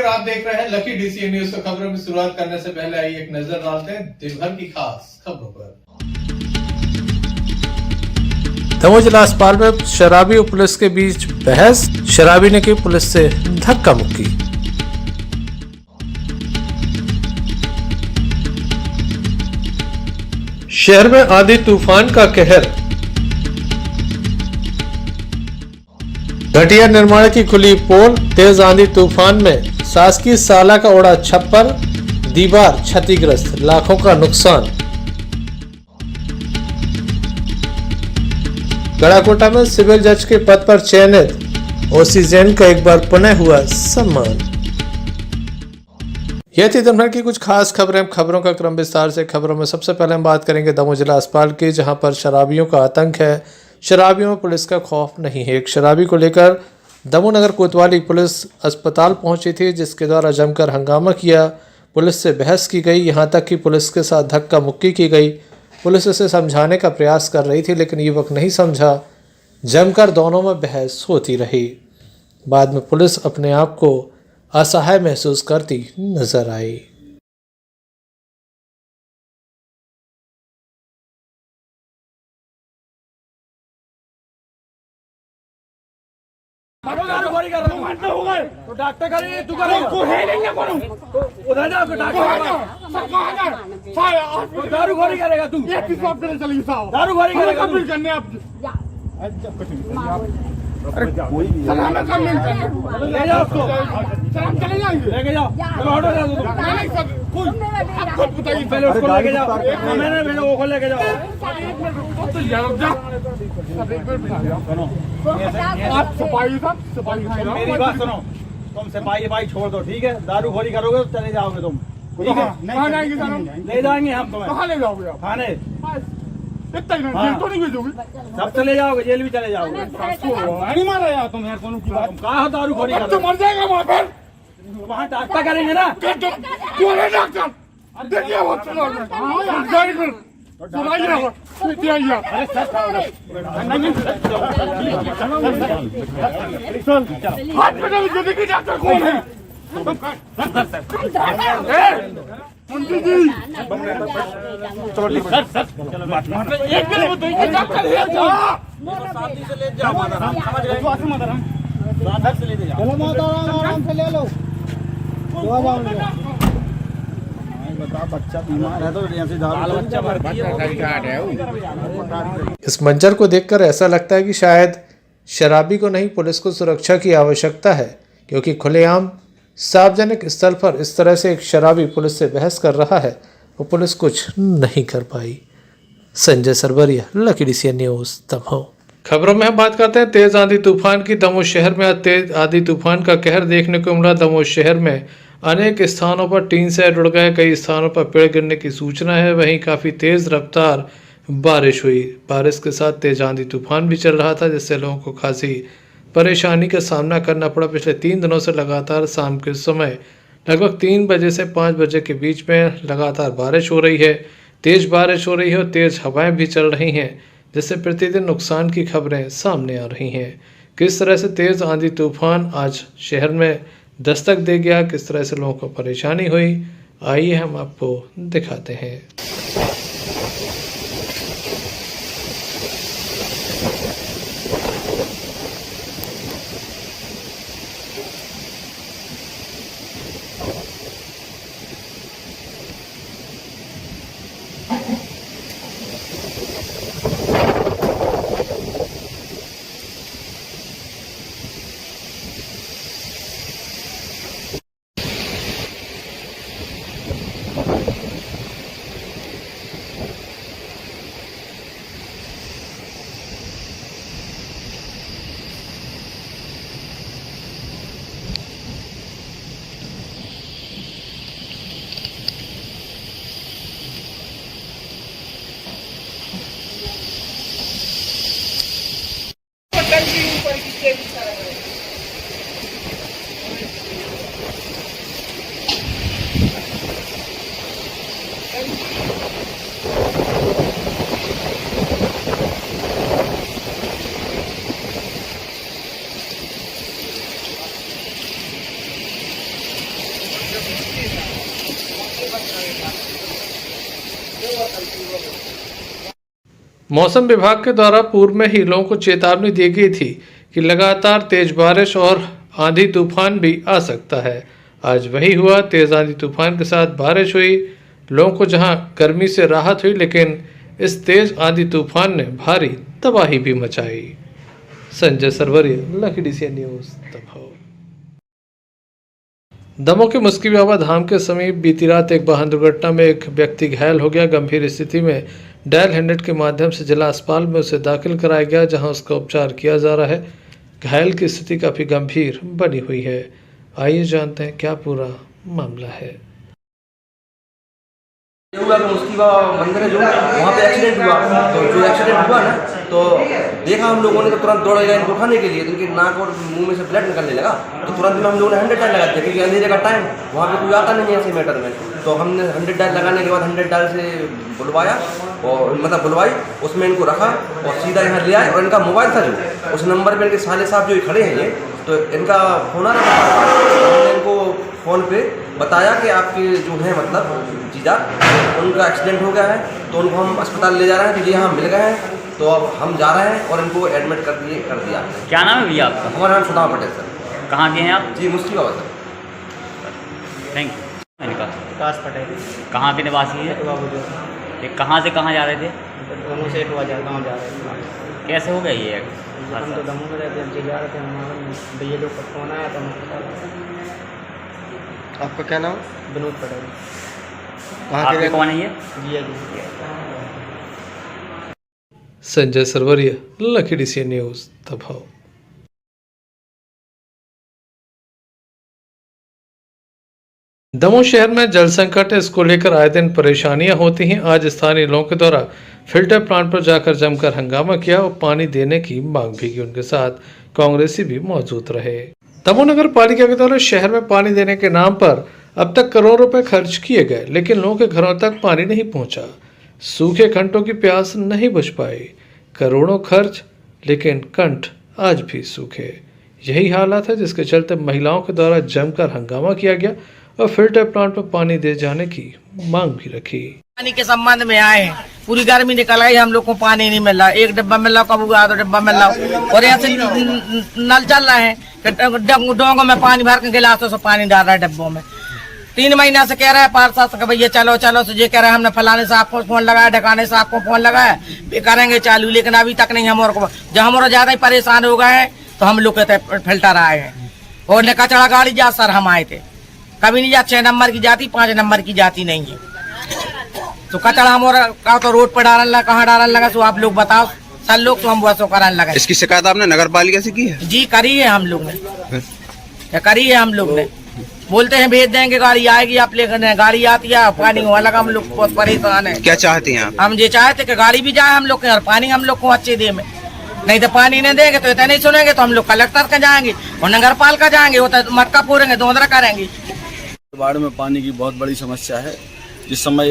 आप देख रहे हैं लकी डीसीएन न्यूज। तो खबरों की शुरुआत करने से पहले आइए एक नजर डालते हैं दिन भर की खास खबरों पर। दमोह जिला अस्पताल में शराबी और पुलिस के बीच बहस, शराबी ने की पुलिस से धक्का मुक्की। शहर में आंधी तूफान का कहर, घटिया निर्माण की खुली पोल, तेज आंधी तूफान में शासकीय साला का उड़ा छप्पर, दीवार क्षतिग्रस्त, लाखों का नुकसान। गड़ाकोटा में सिविल जज के पद पर चयनित ओसी जैन का एक बार पुनः हुआ सम्मान। यह थी दिन भर की कुछ खास खबरें। खबरों का क्रम विस्तार से। खबरों में सबसे पहले हम बात करेंगे दमोह जिला अस्पताल की, जहां पर शराबियों का आतंक है। शराबियों में पुलिस का खौफ नहीं है। एक शराबी को लेकर दमोह नगर कोतवाली पुलिस अस्पताल पहुंची थी, जिसके द्वारा जमकर हंगामा किया, पुलिस से बहस की गई, यहां तक कि पुलिस के साथ धक्का मुक्की की गई। पुलिस उसे समझाने का प्रयास कर रही थी, लेकिन युवक नहीं समझा। जमकर दोनों में बहस होती रही। बाद में पुलिस अपने आप को असहाय महसूस करती नजर आई। तो डॉक्टर करेंगे, तू करेगा, तू है नहीं करो, उधर जाओ डॉक्टर दारू खोरी करेगा तू, दारू खोरी करेगा करने आप। अरे कोई सलाम ले जाओ उसको, सलाम चले जाएंगे, लेके जाओ, चलो ऑटो जा दो, आप खुद बताइए, पहले उसको लेके जाओ, मैंने भेजो वो लेके जाओ, आप सफाई साहब, सफाई मेरी बात सुनो, तुम सफाई छोड़ दो, ठीक है? दारू खोरी करोगे तो चले जाओगे तुम, ठीक है? कहाँ जाएंगे सर? ले जाएंगे हम तुम्हें। कहाँ ले जाओगे आप? थाने। इतना ही जेल तो नहीं भेजोगे? सब चले जाओगे, जेल भी चले जाओगे। नहीं मारा यार तुम यार, दोनों की बात। कहाँ दारू खोरी करोगे? तो मर जाएगा वहाँ पर, वहाँ डॉक्टर करेंगे ना। कौन है डॉक्टर? देखिए वो चलो डॉक्टर कौन है? मंत्री जी एक बच्चा बीमार है तो इस मंजर को देखकर ऐसा लगता है कि शायद शराबी को नहीं, पुलिस को सुरक्षा की आवश्यकता है, क्योंकि खुलेआम सार्वजनिक स्थल पर इस तरह से एक शराबी पुलिस से बहस कर रहा है और पुलिस कुछ नहीं कर पाई। संजय सरबरिया, लकी डीसीएन न्यूज, दमोह। खबरों में हम बात करते हैं तेज आंधी तूफान की। दमोह शहर में आज तेज आंधी तूफान का कहर देखने को मिला। दमोह शहर में अनेक स्थानों पर टीन सेट उड़ गए, कई स्थानों पर पेड़ गिरने की सूचना है। वहीं काफ़ी तेज़ रफ्तार बारिश हुई। बारिश के साथ तेज आंधी तूफान भी चल रहा था, जिससे लोगों को खासी परेशानी का सामना करना पड़ा। पिछले 3 दिनों से लगातार शाम के समय लगभग 3 बजे से 5 बजे के बीच में लगातार बारिश हो रही है। तेज़ बारिश हो रही है और तेज़ हवाएं भी चल रही हैं, जिससे प्रतिदिन नुकसान की खबरें सामने आ रही हैं। किस तरह से तेज़ आंधी तूफान आज शहर में दस्तक दे गया, किस तरह से लोगों को परेशानी हुई, आइए हम आपको दिखाते हैं। मौसम विभाग के द्वारा पूर्व में ही लोगों को चेतावनी दी गई थी कि लगातार तेज बारिश और आंधी तूफान भी आ सकता है। आज वही हुआ, तेज आंधी तूफान के साथ बारिश हुई। लोगों को जहां गर्मी से राहत हुई, लेकिन इस तेज आंधी तूफान ने भारी तबाही भी मचाई। Sanjay Sarwaria, lucky DCN news, Damoh. Damoh के मुस्की बाबा धाम के समीप बीती रात एक वाहन दुर्घटना में एक व्यक्ति घायल हो गया। गंभीर स्थिति में डायल 100 के माध्यम से जिला अस्पताल में उसे दाखिल कराया गया, जहां उसका उपचार किया जा रहा है। घायल की स्थिति काफी गंभीर बनी हुई है। आइए जानते हैं क्या पूरा मामला है। ये हुआ कि मुस्की बाबा मंदिर है जो वहाँ पे एक्सीडेंट हुआ, तो जो एक्सीडेंट हुआ ना तो देखा हम लोगों ने, तो तुरंत दौड़ गए इनको उठाने के लिए। तो इनके नाक और मुंह में से ब्लड निकलने लगा, तो तुरंत में हम लोगों ने 100 डायल लगा दिया, क्योंकि अंधेरे का टाइम वहाँ पे कोई आता नहीं है ऐसे मैटर में। तो हमने 100 डायल लगाने के बाद 100 डायल से बुलवाया और मतलब बुलवाई, उसमें इनको रखा और सीधा यहाँ ले आए। और इनका मोबाइल था जो, उस नंबर पर इनके साले साहब जो खड़े हैं ये, तो इनका फ़ोन आ रहा था। हमने इनको फ़ोन पे बताया कि आपके जो है मतलब जीजा उनका एक्सीडेंट हो गया है, तो उनको हम अस्पताल ले जा रहे हैं। तो ये यहाँ मिल गए हैं, तो अब हम जा रहे हैं और इनको एडमिट कर दिया। क्या नाम है भैया आपका? हमारा नाम सुदामा पटेल सर। कहाँ के हैं आप? जी मुस्की बाबा सर। Thank you. इनका विकास पटेल कहाँ के निवासी है? ये कहाँ से कहाँ जा रहे थे? दोनों से गाँव जा रहे थे। कैसे हो गया ये? हम तो दमोह में रहते हैं, जा रहे थे। हमारे भैया लोग का फोन आया तो आपका क्या नाम? विनोद पटेल। आपके कौन है ये? जी जी। Sanjay Sarwaria, lucky DCN news, Damoh. Damoh शहर में जल संकट है, इसको लेकर आए दिन परेशानियां होती हैं। आज स्थानीय लोगों के द्वारा फिल्टर प्लांट पर जाकर जमकर हंगामा किया और पानी देने की मांग भी की। उनके साथ कांग्रेसी भी मौजूद रहे। दमोह नगर पालिका के द्वारा शहर में पानी देने के नाम पर अब तक करोड़ों रुपए खर्च किए गए, लेकिन लोगों के घरों तक पानी नहीं पहुंचा। सूखे कंठों की प्यास नहीं बुझ पाई। करोड़ों खर्च, लेकिन कंठ आज भी सूखे। यही हालात है, जिसके चलते महिलाओं के द्वारा जमकर हंगामा किया गया और फिल्टर प्लांट पर पानी दे जाने की मांग भी रखी। पानी के संबंध में आए हैं, पूरी गर्मी निकल आई, हम लोग को पानी नहीं मिल रहा। एक डिब्बा मिल रहा, कब हुआ 2 डिब्बा मिल रहा। और यहाँ से नल चल रहा है, डोंगों में पानी भर के गिलासों से पानी डाल रहा है डिब्बों में। 3 महीना से कह रहा है पार्षद से भैया चलो चलो, तो ये कह रहा है हमने फलाने साहब को फोन लगाया, ढकाने साहब को फोन लगाया, करेंगे चालू, लेकिन अभी तक नहीं। हम और जब हम ज्यादा ही परेशान हो गए हैं, तो हम लोग कहते फिल्टर आए हैं। और कचरा गाड़ी जा सर हम आए थे, कभी नहीं जाती 6 नंबर की जाती, 5 नंबर की जाती नहीं है। तो कचरा हम तो रोड पर डालने लगा, कहाँ डालने लगा, सो आप लोग बताओ सर लोग, तो हम वो कराने लगा। इसकी शिकायत आपने नगर पालिका से की है? जी करी है हम लोग ने, करी है हम लोग ने। बोलते हैं भेज देंगे, गाड़ी आएगी आप लेकर, गाड़ी आती है, पानी हुआ लगा, हम लोग बहुत परेशान है। क्या चाहते हैं आप? हम ये चाहते कि गाड़ी भी जाए हम लोग के और पानी हम लोग को अच्छे दे में। नहीं तो पानी नहीं देंगे तो इतना नहीं सुनेंगे, तो हम लोग कलेक्टर का जाएंगे और नगर पालिका जाएंगे, होता है मटका पूरेंगे, दोंदरा करेंगे। बाढ़ में पानी की बहुत बड़ी समस्या है। जिस समय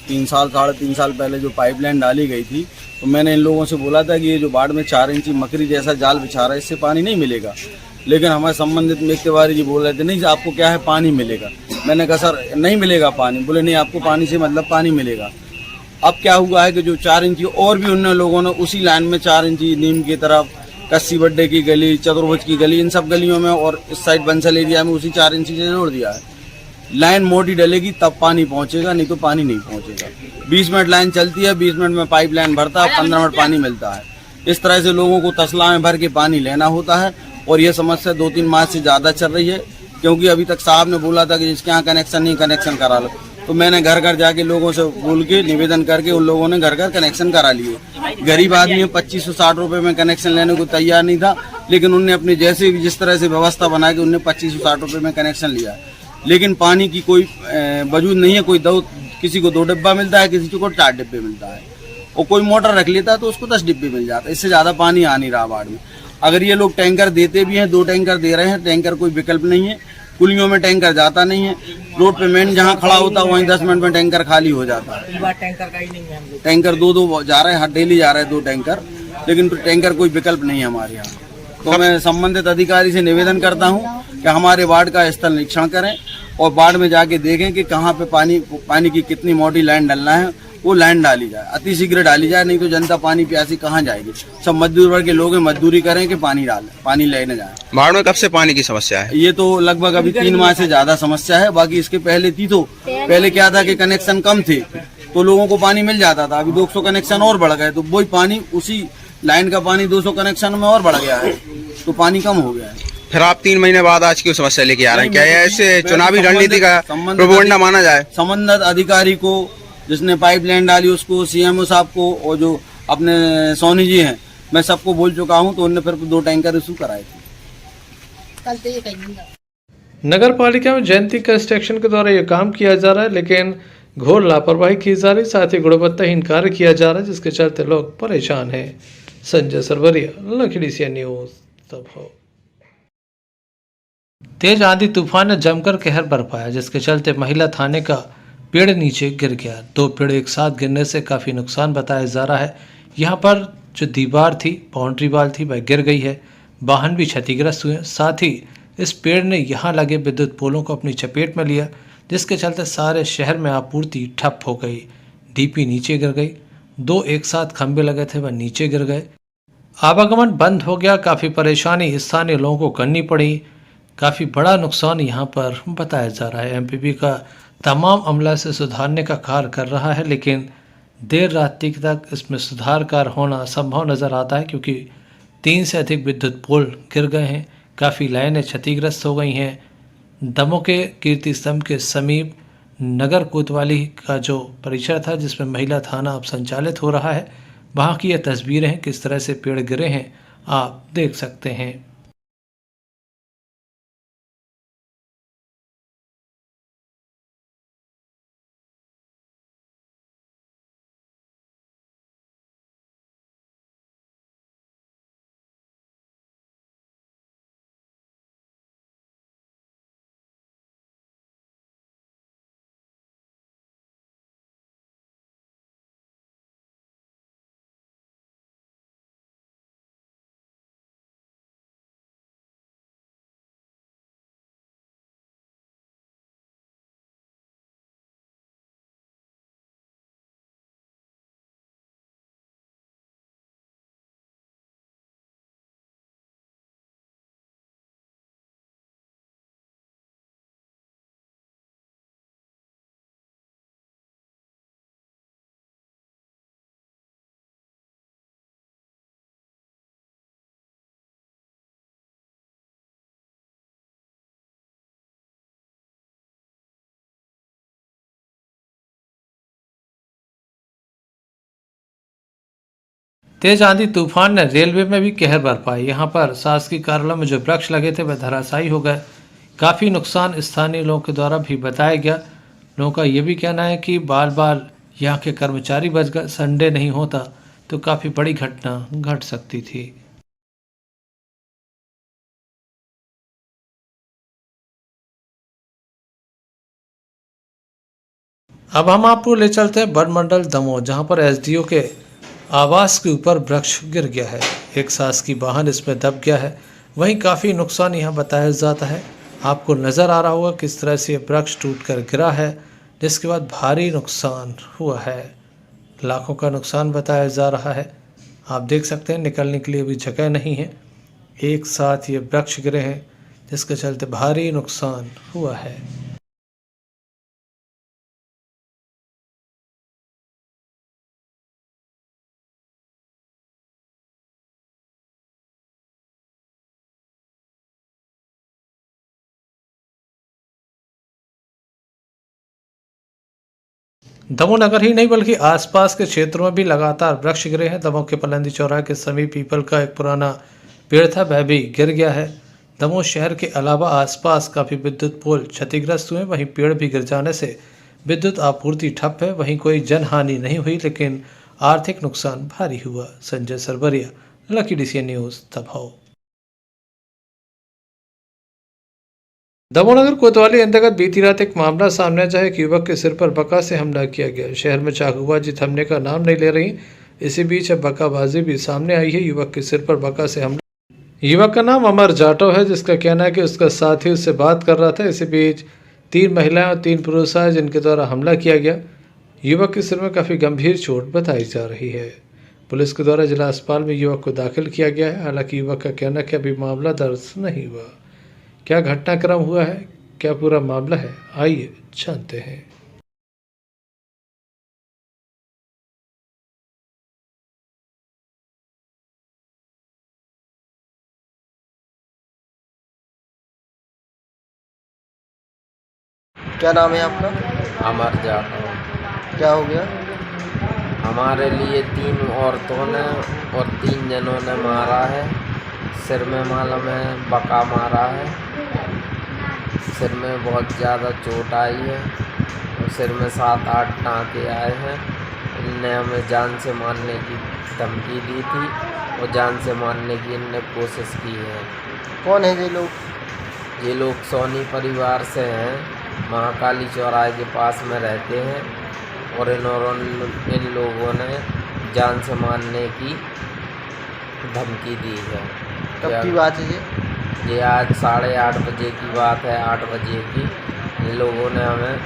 3 साल 3.5 साल पहले जो पाइपलाइन डाली गई थी, तो मैंने इन लोगों से बोला था कि ये जो बाढ़ में 4 इंची मकड़ी जैसा जाल बिछा रहा है, इससे पानी नहीं मिलेगा। लेकिन हमारे संबंधित में तिवारी जी बोल रहे थे नहीं आपको क्या है पानी मिलेगा। मैंने कहा सर नहीं मिलेगा पानी। बोले नहीं आपको पानी से मतलब पानी मिलेगा। अब क्या हुआ है कि जो 4 इंची और भी उन लोगों ने उसी लाइन में 4 इंची नीम की तरफ, कस्सी बड्डे की गली, चतुर्भुज की गली, इन सब गलियों में और इस साइड बंसल एरिया में उसी 4 इंची से जोड़ दिया है। लाइन मोटी डलेगी तब पानी पहुंचेगा, नहीं तो पानी नहीं पहुंचेगा। 20 मिनट लाइन चलती है, 20 मिनट में पाइप लाइन भरता है, 15 मिनट पानी मिलता है। इस तरह से लोगों को तसला में भर के पानी लेना होता है। और ये समस्या 2-3 माह से ज़्यादा चल रही है, क्योंकि अभी तक साहब ने बोला था कि जिसके यहाँ कनेक्शन नहीं कनेक्शन करा लो। तो मैंने घर घर जाके लोगों से बोल के निवेदन करके उन लोगों ने घर घर कनेक्शन करा लिए। गरीब आदमी 2560 रुपये में कनेक्शन लेने को तैयार नहीं था, लेकिन उनने अपनी जैसे जिस तरह से व्यवस्था बना के उनने 2560 रुपये में कनेक्शन लिया। लेकिन पानी की कोई वजूद नहीं है। कोई किसी को 2 डिब्बा मिलता है, किसी को 4 डिब्बे मिलता है, और कोई मोटर रख लेता है तो उसको 10 डिब्बे मिल जाता है। इससे ज़्यादा पानी आ नहीं रहा बाढ़ में। अगर ये लोग टैंकर देते भी हैं, 2 टैंकर दे रहे हैं, टैंकर कोई विकल्प नहीं है। कुलियों में टैंकर जाता नहीं है, रोड पे मेन जहाँ खड़ा होता है वहीं 10 मिनट में टैंकर खाली हो जाता है। टैंकर का ही नहीं है, टैंकर 2 जा रहे हैं, डेली जा रहे हैं 2 टैंकर, लेकिन टैंकर कोई विकल्प नहीं है हमारे यहाँ। तो मैं संबंधित अधिकारी से निवेदन करता हूँ कि हमारे वार्ड का स्थल निरीक्षण करें और बाढ़ में जाके देखें कि कहाँ पे पानी की कितनी मोटी लाइन डलना है वो लाइन डाली जाए, अति शीघ्र डाली जाए, नहीं तो जनता पानी प्यासी कहाँ जाएगी। सब मजदूर वर्ग के लोग हैं, मजदूरी करें कि पानी लेने जाए। बाढ़ में कब से पानी की समस्या है? ये तो लगभग अभी 3 माह से ज्यादा समस्या है। बाकी इसके पहले थी, तो पहले क्या था कि कनेक्शन कम थे तो लोगों को पानी मिल जाता था। अभी 200 कनेक्शन और बढ़ गए तो वही पानी, उसी लाइन का पानी 200 कनेक्शन में और बढ़ गया है, तो पानी कम हो गया है। फिर आप 3 महीने बाद आज क्यों समस्या लेके आ रहे हैं? क्या ये ऐसे चुनावी रणनीति का प्रोपेगेंडा माना जाए? संबंधित अधिकारी को, जिसने पाइपलाइन डाली उसको, सीएमओ साहब को, और जो अपने सोनी जी हैं, मैं सबको बोल चुका हूं, तो उन्होंने फिर 2 टैंकर इशू कराए थे। नगर पालिका में जयंती कंस्ट्रक्शन के द्वारा यह काम किया जा रहा है, लेकिन घोर लापरवाही की जा रही, साथ ही गुणवत्ताहीन कार्य किया जा रहा है, जिसके चलते लोग परेशान हैं। संजय सरवरिया, लखीडीसी सीएन न्यूज़ दमोह। तेज आंधी तूफान ने जमकर कहर बरपाया, जिसके चलते महिला थाने का पेड़ नीचे गिर गया। 2 पेड़ एक साथ गिरने से काफ़ी नुकसान बताया जा रहा है। यहाँ पर जो दीवार थी, बाउंड्री वाल थी, वह गिर गई है। वाहन भी क्षतिग्रस्त हुए। साथ ही इस पेड़ ने यहाँ लगे विद्युत पोलों को अपनी चपेट में लिया, जिसके चलते सारे शहर में आपूर्ति ठप हो गई। डीपी नीचे गिर गई। 2 एक साथ खंभे लगे थे, वह नीचे गिर गए। आवागमन बंद हो गया। काफ़ी परेशानी स्थानीय लोगों को करनी पड़ी। काफ़ी बड़ा नुकसान यहाँ पर बताया जा रहा है। एमपीपी का तमाम अमला से सुधारने का कार्य कर रहा है, लेकिन देर रात तक इसमें सुधार कार्य होना संभव नज़र आता है, क्योंकि 3 से अधिक विद्युत पोल गिर गए हैं। काफ़ी लाइनें क्षतिग्रस्त हो गई हैं। दमोह के कीर्ति स्तंभ के समीप नगर कोतवाली का जो परिसर था, जिसमें महिला थाना अब संचालित हो रहा है, वहाँ की ये तस्वीरें हैं। किस तरह से पेड़ गिरे हैं आप देख सकते हैं। तेज आंधी तूफान ने रेलवे में भी कहर बरपाई। यहाँ पर शासकीय कार्यालय में जो वृक्ष लगे थे वह धराशायी हो गए। काफ़ी नुकसान स्थानीय लोगों के द्वारा भी बताया गया। लोगों का ये भी कहना है कि बार बार यहाँ के कर्मचारी बच गए, संडे नहीं होता तो काफ़ी बड़ी घटना घट सकती थी। अब हम आपको ले चलते हैं बनमंडल दमोह, जहाँ पर एसडीओ के आवास के ऊपर वृक्ष गिर गया है। एक शासकीय वाहन इसमें दब गया है। वहीं काफ़ी नुकसान यहाँ बताया जाता है। आपको नज़र आ रहा होगा किस तरह से वृक्ष टूटकर गिरा है, जिसके बाद भारी नुकसान हुआ है। लाखों का नुकसान बताया जा रहा है। आप देख सकते हैं निकलने के लिए भी जगह नहीं है। एक साथ ये वृक्ष गिरे हैं, जिसके चलते भारी नुकसान हुआ है। दमोह नगर ही नहीं बल्कि आसपास के क्षेत्रों में भी लगातार वृक्ष गिरे हैं। दमोह के पलंदी चौराहे के समीप पीपल का एक पुराना पेड़ था, वह भी गिर गया है। दमोह शहर के अलावा आसपास काफ़ी विद्युत पोल क्षतिग्रस्त हुए। वहीं पेड़ भी गिर जाने से विद्युत आपूर्ति ठप है। वहीं कोई जनहानि नहीं हुई, लेकिन आर्थिक नुकसान भारी हुआ। संजय सरवरिया, लखीडीसी सीएन न्यूज़ दमोह। दमोह नगर कोतवाली अंतर्गत बीती रात एक मामला सामने आया, एक युवक के सिर पर बका से हमला किया गया। शहर में चाकूबाजी थमने का नाम नहीं ले रही। इसी बीच अब बकाबाजी भी सामने आई है। युवक के सिर पर बका से हमला। युवक का नाम अमर जाटव है, जिसका कहना है कि उसका साथी उससे बात कर रहा था। इसी बीच 3 महिलाएं और 3 पुरुष आए, जिनके द्वारा हमला किया गया। युवक के सिर में काफ़ी गंभीर चोट बताई जा रही है। पुलिस के द्वारा जिला अस्पताल में युवक को दाखिल किया गया है। हालांकि युवक का कहना है कि अभी मामला दर्ज नहीं हुआ। क्या घटनाक्रम हुआ है, क्या पूरा मामला है, आइए जानते हैं। क्या नाम है आपका? अमर जाटव। क्या हो गया? हमारे लिए 3 औरतों ने और 3 जनों ने मारा है। सिर में मालूम है बका मारा है। सिर में बहुत ज़्यादा चोट आई है और सिर में 7-8 टाँके आए हैं। इनने हमें जान से मारने की धमकी दी थी और जान से मारने की इनने कोशिश की है। कौन है ये लोग? ये लोग सोनी परिवार से हैं, महाकाली चौराहे के पास में रहते हैं और इन लोगों ने जान से मारने की धमकी दी है। कब की बात है ये आज 8:30 बजे की बात है, 8 बजे की। इन लोगों ने हमें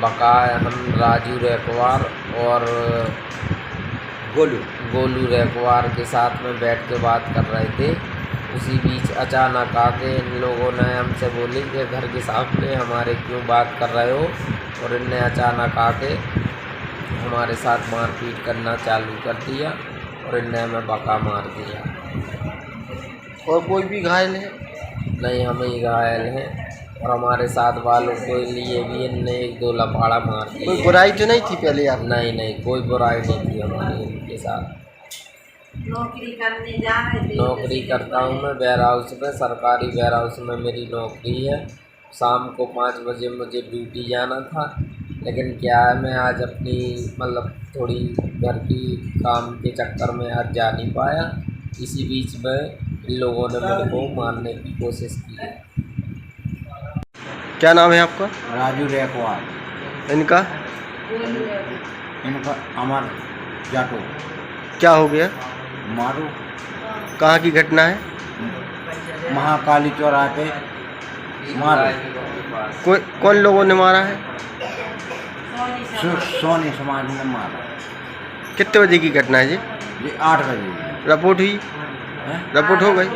बका, हम राजू रेकवार और गोलू रेकवार के साथ में बैठ के बात कर रहे थे। उसी बीच अचानक आके इन लोगों ने हमसे बोली कि घर के सामने हमारे क्यों बात कर रहे हो, और इनने अचानक आके हमारे साथ मारपीट करना चालू कर दिया और इनने हमें बका मार दिया। और कोई भी घायल है? नहीं, हम ही घायल हैं और हमारे साथ वालों के लिए भी इनने 1-2 लपाड़ा मार दिया। कोई बुराई तो नहीं थी पहले आप? नहीं, कोई बुराई नहीं थी हमारी इनके साथ। नौकरी करता हूँ मैं वेयर हाउस में, सरकारी वेयर हाउस में मेरी नौकरी है। शाम को 5 बजे मुझे ड्यूटी जाना था, लेकिन क्या है मैं आज अपनी थोड़ी घर की काम के चक्कर में आज जा नहीं पाया। इसी बीच में इन लोगों ने मेरे को मारने की कोशिश की है। क्या नाम है आपका? राजू रेकवार। इनका अमर जाटव। क्या हो गया? मारो। कहाँ की घटना है? महाकाली चौराहे पे मारो। कौन लोगों ने मारा है? सोनी समाज ने मारा। कितने बजे की घटना है जी? ये 8 बजे। रिपोर्ट हुई? रिपोर्ट हो गई?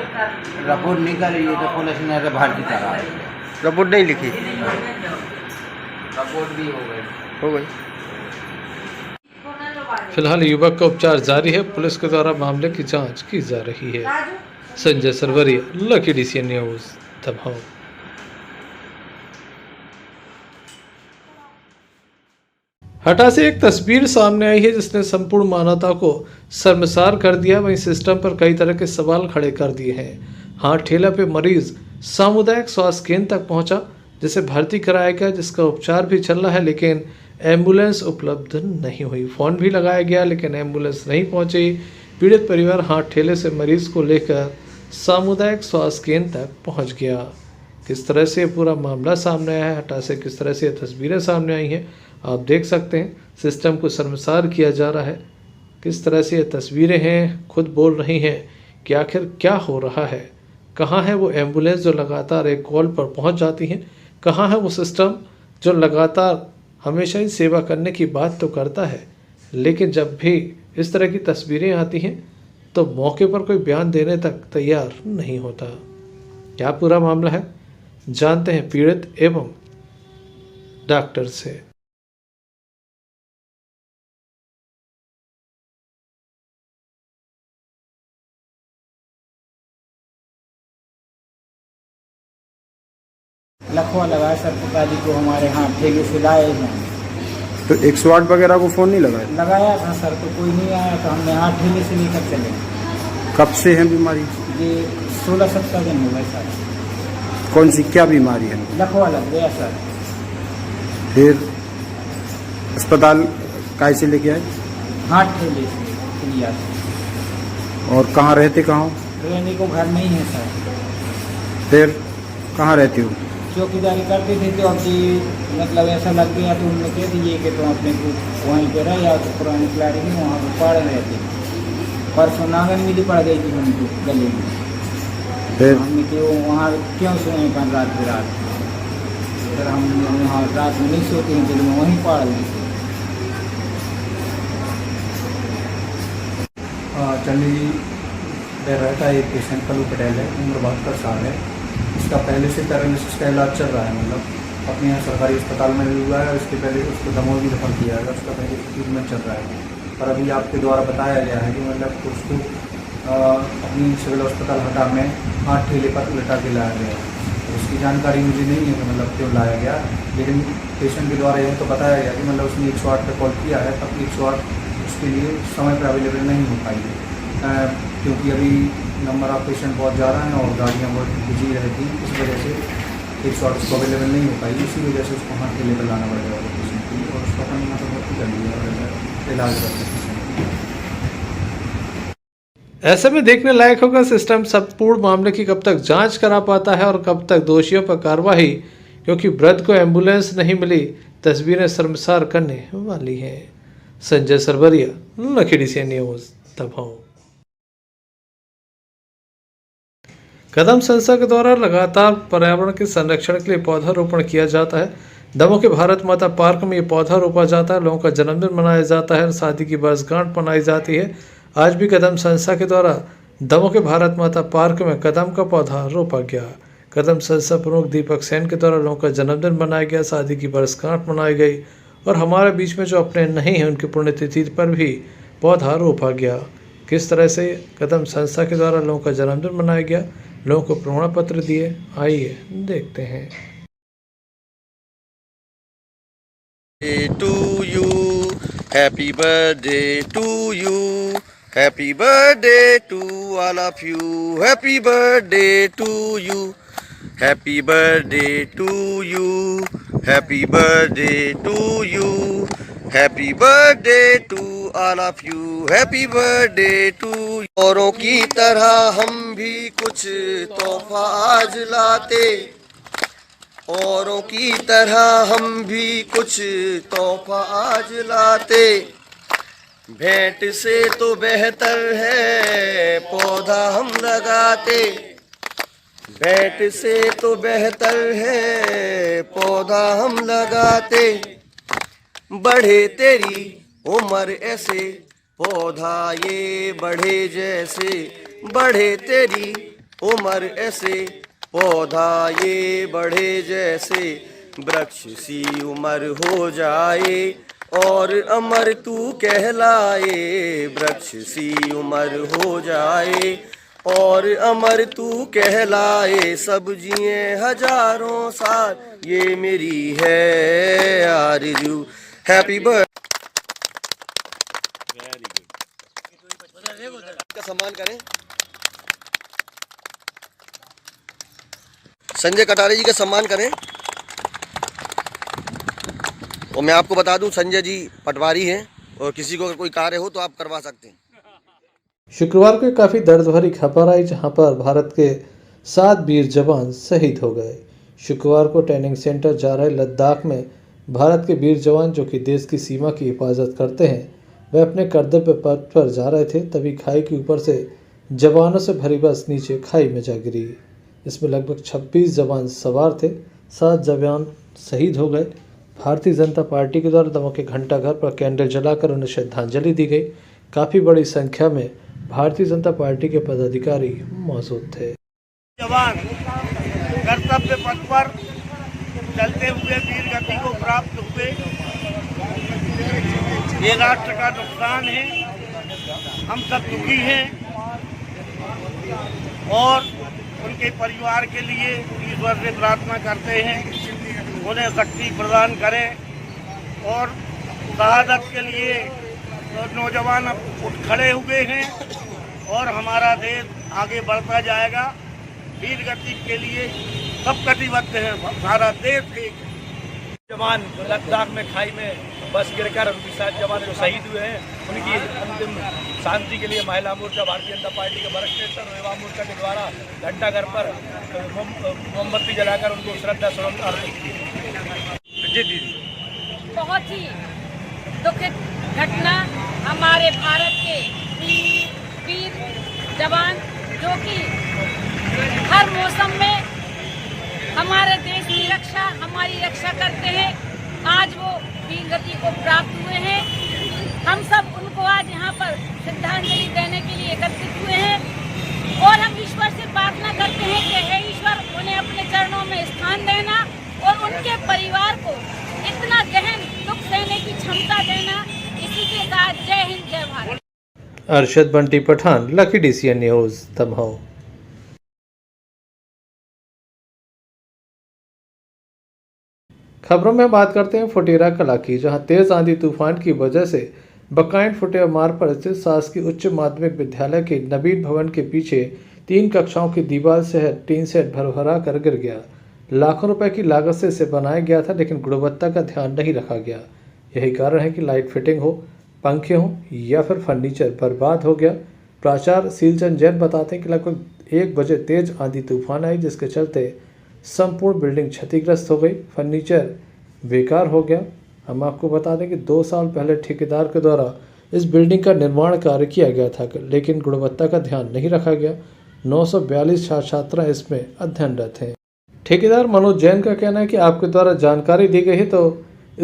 रिपोर्ट निकली है तो पुलिस ने तो भर्ती करा। रिपोर्ट नहीं लिखी? रिपोर्ट भी हो गई। फिलहाल युवक का उपचार जारी है। पुलिस के द्वारा मामले की जांच की जा रही है। Sanjay Sarwaria, lucky DCN news, दबाव। हटा से एक तस्वीर सामने आई है जिसने संपूर्ण मानवता को शर्मसार कर दिया। वहीं सिस्टम पर कई तरह के सवाल खड़े कर दिए हैं। हाँ, ठेला पे मरीज सामुदायिक स्वास्थ्य केंद्र तक पहुंचा, जिसे भर्ती कराया गया, जिसका उपचार भी चल रहा है, लेकिन एम्बुलेंस उपलब्ध नहीं हुई। फ़ोन भी लगाया गया लेकिन एम्बुलेंस नहीं पहुंची। पीड़ित परिवार हाथ ठेले से मरीज को लेकर सामुदायिक स्वास्थ्य केंद्र तक पहुंच गया। किस तरह से पूरा मामला सामने आया है, हटा से किस तरह से ये तस्वीरें सामने आई हैं, आप देख सकते हैं। सिस्टम को शर्मसार किया जा रहा है। किस तरह से ये तस्वीरें हैं, खुद बोल रही हैं कि आखिर क्या हो रहा है। कहाँ है वो एम्बुलेंस जो लगातार एक कॉल पर पहुंच जाती हैं? कहाँ है वो सिस्टम जो लगातार हमेशा ही सेवा करने की बात तो करता है, लेकिन जब भी इस तरह की तस्वीरें आती हैं तो मौके पर कोई बयान देने तक तैयार नहीं होता। क्या पूरा मामला है, जानते हैं पीड़ित एवं डॉक्टर से। लखवा लगा सर, पिताजी को हमारे यहाँ ठेले से लाए हैं। तो 108 वगैरह को फ़ोन नहीं लगाया? लगाया था सर, तो कोई नहीं आया, तो हमने यहाँ ठेले से लेकर चले। कब से है बीमारी? ये 16-17 दिन हो गए सर। कौन सी क्या बीमारी है? लखवा लग गया सर। फिर अस्पताल काय से लेके आए? हाथ ठेले से लिया। और कहाँ रहते, कहाँ? रहने को घर नहीं है सर। फिर कहाँ रहते हो? चौकीदारी करते थे, तो अब ऐसा लग गया तो उन्होंने कह दिए कि तुम अपने को वहीं पर रह, या तो पुरानी क्लारी में वहाँ पर पड़ रहे थे। परसों नागन मिली पड़ गई थी हमको गले में। फिर हमने कि वहाँ क्यों सोए पर रात फिर हम वहाँ रात में नहीं सोते हैं, दिन में वहीं पड़ गए थे। चंडी में रहता है एक पेशेंट कल्लू पटेल है, उम्र 72 साल है। इसका पहले से पैरालिसिस का इलाज चल रहा है, मतलब अपने यहाँ सरकारी अस्पताल में भी हुआ है। इसके पहले उसको दमोह भी रेफर किया है, उसका पहले ट्रीटमेंट चल रहा है। पर अभी आपके द्वारा बताया गया है कि मतलब उसको अपनी सिविल अस्पताल हटा में 8 ठेले पर उलटा के लाया गया है। उसकी जानकारी मुझे नहीं है कि मतलब क्यों लाया गया, लेकिन पेशेंट के द्वारा यह तो बताया गया कि मतलब उसने 108 पर कॉल किया है, तब 108 उसके लिए समय पर अवेलेबल नहीं हो पाई है, क्योंकि अभी नंबर ऑफ पेशेंट बहुत ज़्यादा हैं और गाड़ियाँ बहुत बिजी रहती हैं। इस वजह से 108 उसको अवेलेबल नहीं हो पाई, इसी वजह से उसको हाथ ठेले पर लाना पड़ गया पेशेंट के लिए, और उसको अपन मतलब भर्ती कर लिया और इलाज करते हैं। ऐसे में देखने लायक होगा सिस्टम संपूर्ण मामले की कब तक जांच करा पाता है और कब तक दोषियों पर कार्रवाई, क्योंकि वृद्ध को एम्बुलेंस नहीं मिली, तस्वीरें शर्मसार करने वाली हैं। संजय सरवरिया, लखीडी सी न्यूज़, दबाव। कदम संस्था के द्वारा लगातार पर्यावरण के संरक्षण के लिए पौधारोपण किया जाता है। दमोह के भारत माता पार्क में ये पौधा रोपा जाता है, लोगों का जन्मदिन मनाया जाता है और शादी की वर्षगांठ मनाई जाती है। आज भी कदम संस्था के द्वारा दमोह के भारत माता पार्क में कदम का पौधा रोपा गया। कदम संस्था प्रमुख दीपक सेन के द्वारा लोगों का जन्मदिन मनाया गया, शादी की वर्षगांठ मनाई गई और हमारे बीच में जो अपने नहीं हैं उनकी पुण्यतिथि पर भी पौधा रोपा गया। किस तरह से कदम संस्था के द्वारा लोगों का जन्मदिन मनाया गया, लोगों को प्रमाण पत्र दिए, आइए देखते हैं। To you, happy birthday to you, happy birthday to all of you, happy birthday to you, happy birthday to you, happy birthday to you, happy birthday to all of you, happy birthday to. औरों की तरह हम भी कुछ तोहफा आज लाते, औरों की तरह हम भी कुछ तोहफा आज लाते, भेंट से तो बेहतर है पौधा हम लगाते, भेंट से तो बेहतर है पौधा हम लगाते, बढ़े तेरी उम्र ऐसे पौधा ये बढ़े जैसे, बढ़े तेरी उम्र ऐसे पौधा ये बढ़े जैसे, वृक्ष सी उम्र हो जाए और अमर तू कहलाए, वृक्ष सी उम्र हो जाए और अमर तू कहलाए, सब जिए हजारों साल ये मेरी है आरज़ू। Happy birthday. का सम्मान करें संजय कटारे जी का सम्मान करें। और मैं आपको बता दूं संजय जी पटवारी हैं और किसी को अगर कोई कार्य हो तो आप करवा सकते हैं। शुक्रवार को काफ़ी दर्द भरी खबर आई, जहां पर भारत के 7 वीर जवान शहीद हो गए। शुक्रवार को ट्रेनिंग सेंटर जा रहे लद्दाख में भारत के वीर जवान जो कि देश की सीमा की हिफाजत करते हैं, वह अपने कर्तव्य पथ पर जा रहे थे, तभी खाई के ऊपर से जवानों से भरी बस नीचे खाई में जा गिरी। इसमें लगभग 26 जवान सवार थे, 7 जवान शहीद हो गए। भारतीय जनता पार्टी के द्वारा दमोह के घंटाघर पर कैंडल जलाकर उन्हें श्रद्धांजलि दी गई। काफ़ी बड़ी संख्या में भारतीय जनता पार्टी के पदाधिकारी मौजूद थे। जवान कर्तव्य पथ पर चलते हुए वीर गति को प्राप्त हुए, ये राष्ट्र का नुकसान है, हम सब दुखी हैं और उनके परिवार के लिए ईश्वर से प्रार्थना करते हैं उन्हें शक्ति प्रदान करें और शहादत के लिए तो नौजवान अब उठ खड़े हुए हैं और हमारा देश आगे बढ़ता जाएगा। वीर गति के लिए सब कटिबद्ध हैं, सारा देश एक। जवान लद्दाख में खाई में बस गिरकर उनके 7 जवान जो शहीद हुए हैं, उनकी अंतिम शांति के लिए महिला मोर्चा भारतीय जनता पार्टी के वरिष्ठ नेता और युवा मोर्चा के द्वारा घंटाघर पर मोमबत्ती जलाकर उनको श्रद्धा सुमन अर्पित की। बहुत ही दुखद घटना हमारे भारत के वीर जवान जो कि हर मौसम में हमारे देश की रक्षा, हमारी रक्षा करते हैं, आज वो वीर गति को प्राप्त हुए हैं। हम सब उनको आज यहाँ पर श्रद्धांजलि देने के लिए एकत्रित हुए हैं और हम ईश्वर से प्रार्थना करते हैं कि हे ईश्वर उन्हें अपने चरणों में स्थान देना और उनके परिवार को इतना गहन दुख सहने की क्षमता देना। इसी के साथ जय हिंद जय Bharat. Arshad Banty Pathan, lucky DCN news, Damoh. खबरों में बात करते हैं फुटेरा कला की, जहां तेज आंधी तूफान की वजह से बकाइन फुटेरा मार्ग पर स्थित शासकीय उच्च माध्यमिक विद्यालय के नवीन भवन के पीछे 3 कक्षाओं की दीवार से टीन सेट भरभरा कर गिर गया। लाखों रुपए की लागत से इसे बनाया गया था, लेकिन गुणवत्ता का ध्यान नहीं रखा गया। यही कारण है कि लाइट फिटिंग हो, पंखे हों या फिर फर्नीचर बर्बाद हो गया। प्राचार्य सीलचंद जैन बताते हैं कि लगभग 1 बजे तेज आंधी तूफान आई, जिसके चलते संपूर्ण बिल्डिंग क्षतिग्रस्त हो गई, फर्नीचर बेकार हो गया। हम आपको बता दें कि 2 साल पहले ठेकेदार के द्वारा इस बिल्डिंग का निर्माण कार्य किया गया था, लेकिन गुणवत्ता का ध्यान नहीं रखा गया। 942 छात्र छात्रा इसमें अध्ययनरत हैं। ठेकेदार मनोज जैन का कहना है कि आपके द्वारा जानकारी दी गई है तो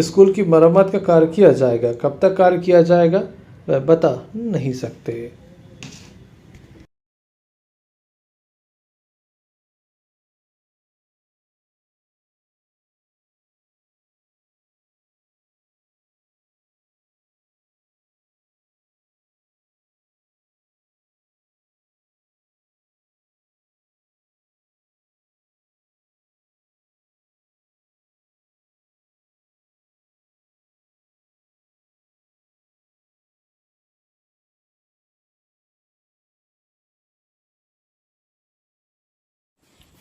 स्कूल की मरम्मत का कार्य किया जाएगा, कब तक कार्य किया जाएगा वह बता नहीं सकते।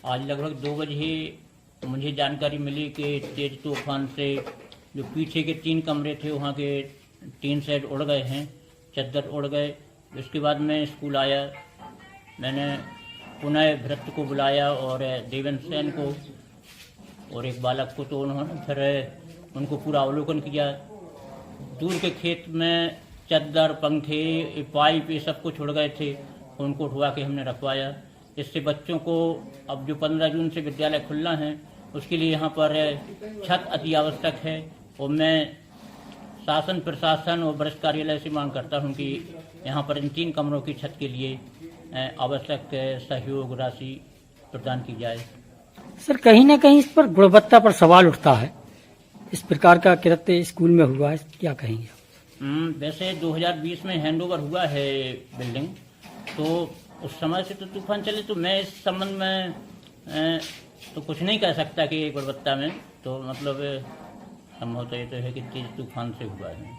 आज लगभग 2 बजे मुझे जानकारी मिली कि तेज तूफान से जो पीछे के 3 कमरे थे वहाँ के टीन सेट उड़ गए हैं, चद्दर उड़ गए। उसके बाद मैं स्कूल आया, मैंने पुनः भृत्य को बुलाया और देवेंद्र सेन को और एक बालक को, तो उन्होंने फिर उनको पूरा अवलोकन किया। दूर के खेत में चद्दर, पंखे, पाइप ये सब कुछ उड़ गए थे, उनको उठवा के हमने रखवाया। इससे बच्चों को अब जो 15 जून से विद्यालय खुलना है उसके लिए यहाँ पर छत अति आवश्यक है और मैं शासन, प्रशासन और वरिष्ठ कार्यालय से मांग करता हूँ कि यहाँ पर इन 3 कमरों की छत के लिए आवश्यक सहयोग राशि प्रदान की जाए। सर, कहीं ना कहीं इस पर गुणवत्ता पर सवाल उठता है। इस प्रकार का कृत्य स्कूल में हुआ है, क्या कहेंगे? वैसे 2020 में हैंडओवर हुआ है बिल्डिंग, तो उस समय से तो तूफान चले, तो मैं इस संबंध में तो कुछ नहीं कह सकता कि गुणवत्ता में तो मतलब संभवतः ये तो है कि तेज तूफान से हुआ है।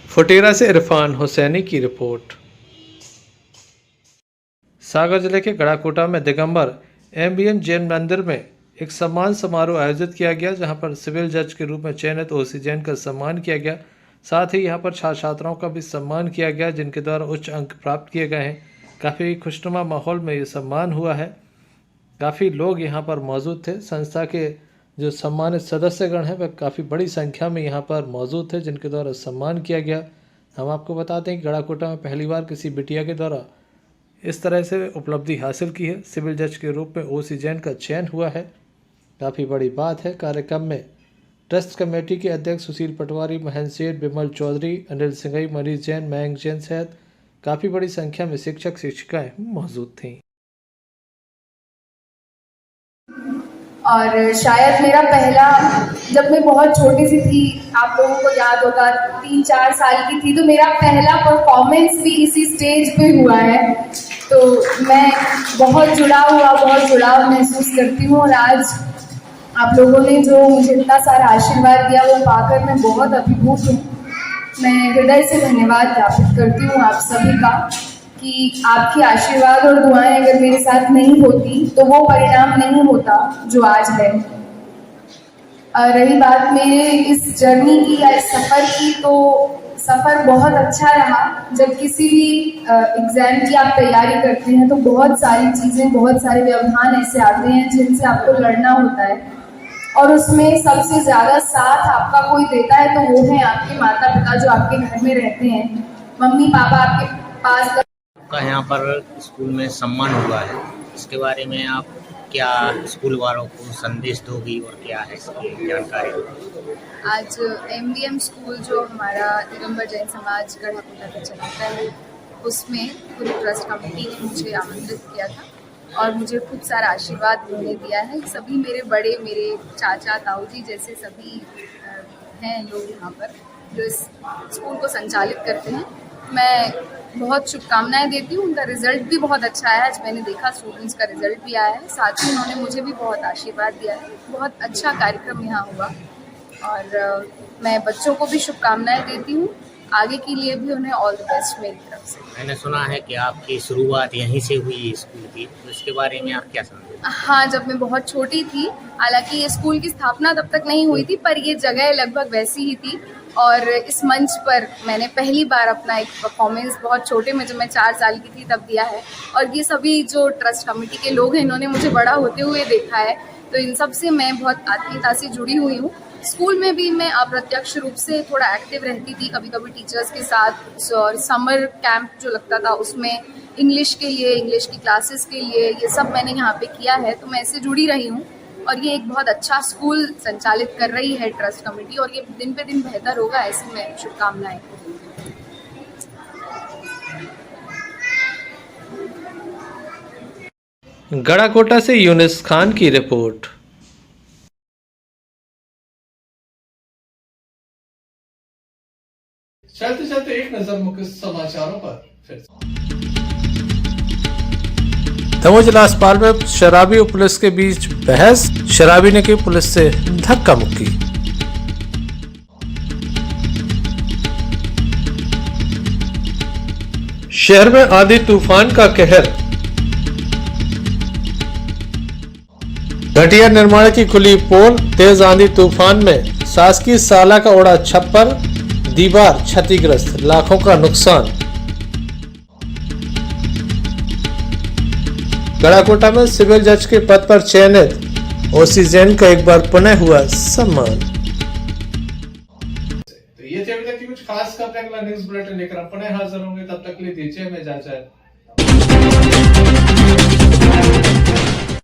फुटेरा से इरफान हुसैनी की रिपोर्ट। सागर जिले के गड़ाकोटा में दिगंबर MBM जैन मंदिर में एक सम्मान समारोह आयोजित किया गया, जहां पर सिविल जज के रूप में चयनित OC जैन का सम्मान किया गया। साथ ही यहां पर छात्र छात्राओं का भी सम्मान किया गया, जिनके द्वारा उच्च अंक प्राप्त किए गए हैं। काफ़ी खुशनुमा माहौल में ये सम्मान हुआ है। काफ़ी लोग यहां पर मौजूद थे। संस्था के जो सम्मानित सदस्यगण हैं वह काफ़ी बड़ी संख्या में यहां पर मौजूद थे, जिनके द्वारा सम्मान किया गया। हम आपको बताते हैं कि गड़ाकोटा में पहली बार किसी बिटिया के द्वारा इस तरह से उपलब्धि हासिल की है। सिविल जज के रूप में OC जैन का चयन हुआ है, काफ़ी बड़ी बात है। कार्यक्रम में ट्रस्ट कमेटी के अध्यक्ष सुशील पटवारी, महेंद्र सेठ, विमल चौधरी, अनिल सिंघई, मनीष जैन, मयंक जैन सहित काफ़ी बड़ी संख्या में शिक्षक शिक्षिकाएं मौजूद थीं। और शायद मेरा पहला, जब मैं बहुत छोटी सी थी, आप लोगों को याद होगा 3-4 साल की थी, तो मेरा पहला परफॉर्मेंस भी इसी स्टेज पे हुआ है। तो मैं बहुत जुड़ाव महसूस करती हूँ और आज आप लोगों ने जो मुझे इतना सारा आशीर्वाद दिया वो पाकर मैं बहुत अभिभूत हूँ। मैं हृदय से धन्यवाद ज्ञापित करती हूँ आप सभी का कि आपकी आशीर्वाद और दुआएं अगर मेरे साथ नहीं होती तो वो परिणाम नहीं होता जो आज है। रही बात मेरे इस जर्नी की या इस सफ़र की, तो सफ़र बहुत अच्छा रहा। जब किसी भी एग्ज़ाम की आप तैयारी करते हैं तो बहुत सारी चीज़ें, बहुत सारे व्यवधान ऐसे आते हैं जिनसे आपको लड़ना होता है, और उसमें सबसे ज़्यादा साथ आपका कोई देता है तो वो है आपके माता पिता जो आपके घर में रहते हैं। मम्मी पापा आपके पास का यहाँ पर स्कूल में सम्मान हुआ है, इसके बारे में आप क्या स्कूल वालों को संदेश दोगी और क्या है इसकी जानकारी? आज MDM स्कूल जो हमारा दिगंबर जैन समाज गढ़ाकोटा का चलाता है, उसमें पूरी ट्रस्ट कमेटी ने मुझे आमंत्रित किया था और मुझे खूब सारा आशीर्वाद उन्होंने दिया है। सभी मेरे बड़े, मेरे चाचा ताऊ जी जैसे सभी हैं लोग यहाँ पर जो इस स्कूल को संचालित करते हैं। मैं बहुत शुभकामनाएं देती हूँ। उनका रिजल्ट भी बहुत अच्छा आया है। आज मैंने देखा स्टूडेंट्स का रिजल्ट भी आया है, साथ ही उन्होंने मुझे भी बहुत आशीर्वाद दिया है। बहुत अच्छा कार्यक्रम यहाँ हुआ और मैं बच्चों को भी शुभकामनाएं देती हूँ। आगे के लिए भी उन्हें ऑल द बेस्ट मेरी तरफ से। मैंने सुना है कि आपकी शुरुआत यहीं से हुई स्कूल की, तो इसके बारे में आप क्या समझते हैं? हाँ, जब मैं बहुत छोटी थी, हालांकि ये स्कूल की स्थापना तब तक नहीं हुई थी, पर ये जगह लगभग वैसी ही थी और इस मंच पर मैंने पहली बार अपना एक परफॉर्मेंस बहुत छोटे में, जब मैं 4 साल की थी तब दिया है। और ये सभी जो ट्रस्ट कमेटी के लोग हैं, इन्होंने मुझे बड़ा होते हुए देखा है, तो इन सब से मैं बहुत आत्मीयता से जुड़ी हुई हूँ। स्कूल में भी मैं अप्रत्यक्ष रूप से थोड़ा एक्टिव रहती थी, कभी कभी टीचर्स के साथ, और समर कैंप जो लगता था उसमें इंग्लिश के लिए, इंग्लिश की क्लासेस के लिए, ये सब मैंने यहाँ पे किया है, तो मैं इससे जुड़ी रही हूँ। और ये एक बहुत अच्छा स्कूल संचालित कर रही है ट्रस्ट कमेटी और ये दिन पे दिन बेहतर होगा, ऐसी मैं शुभकामनाएं। गढ़ाकोटा से यूनिस खान की रिपोर्ट। चलते चलते एक नजर मुख्य समाचारों पर फिर। दमोह जिला अस्पताल में शराबी और पुलिस के बीच बहस, शराबी ने की पुलिस से धक्का मुक्की। शहर में आंधी तूफान का कहर, घटिया निर्माण की खुली पोल, तेज आंधी तूफान में शासकीय साला का उड़ा छप्पर, दीवार क्षतिग्रस्त, लाखों का नुकसान। गढ़ाकोटा में सिविल जज के पद पर चयनित ओसी जैन का एक बार पुनः हुआ सम्मान। तो ये थे अभी तक की कुछ खास खबरें। अगला न्यूज बुलेटिन लेकर हम पुनः हाजिर होंगे, तब तक के लिए दीजिए हमें इजाजत।